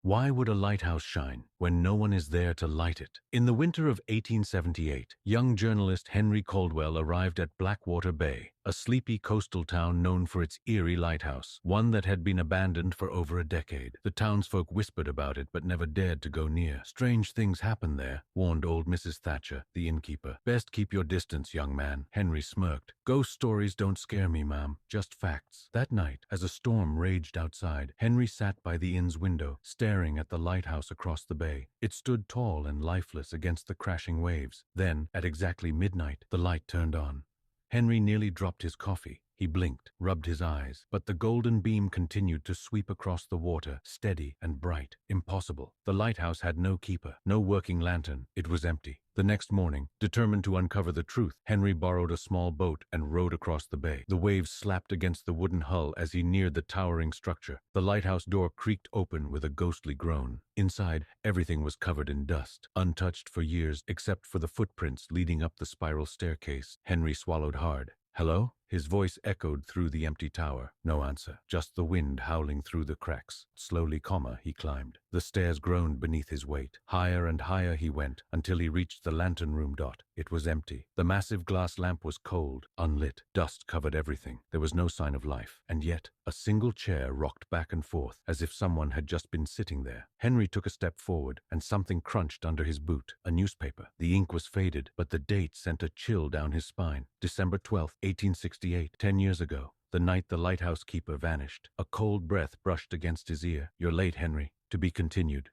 Why would a lighthouse shine when no one is there to light it? In the winter of 1878, young journalist Henry Caldwell arrived at Blackwater Bay, a sleepy coastal town known for its eerie lighthouse, one that had been abandoned for over a decade. The townsfolk whispered about it but never dared to go near. Strange things happen there, warned old Mrs. Thatcher, the innkeeper. Best keep your distance, young man. Henry smirked. Ghost stories don't scare me, ma'am, just facts. That night, as a storm raged outside, Henry sat by the inn's window, staring at the lighthouse across the bay. It stood tall and lifeless against the crashing waves. Then, at exactly midnight, the light turned on. Henry nearly dropped his coffee. He blinked, rubbed his eyes, but the golden beam continued to sweep across the water, steady and bright. Impossible. The lighthouse had no keeper, no working lantern. It was empty. The next morning, determined to uncover the truth, Henry borrowed a small boat and rowed across the bay. The waves slapped against the wooden hull as he neared the towering structure. The lighthouse door creaked open with a ghostly groan. Inside, everything was covered in dust, untouched for years except for the footprints leading up the spiral staircase. Henry swallowed hard. "Hello?" His voice echoed through the empty tower. No answer, just the wind howling through the cracks. Slowly, he climbed. The stairs groaned beneath his weight. Higher and higher he went, until he reached the lantern room. It was empty. The massive glass lamp was cold, unlit. Dust covered everything. There was no sign of life. And yet, a single chair rocked back and forth, as if someone had just been sitting there. Henry took a step forward, and something crunched under his boot. A newspaper. The ink was faded, but the date sent a chill down his spine. December 12th, 1868, 10 years ago, the night the lighthouse keeper vanished. A cold breath brushed against his ear. "You're late, Henry." To be continued.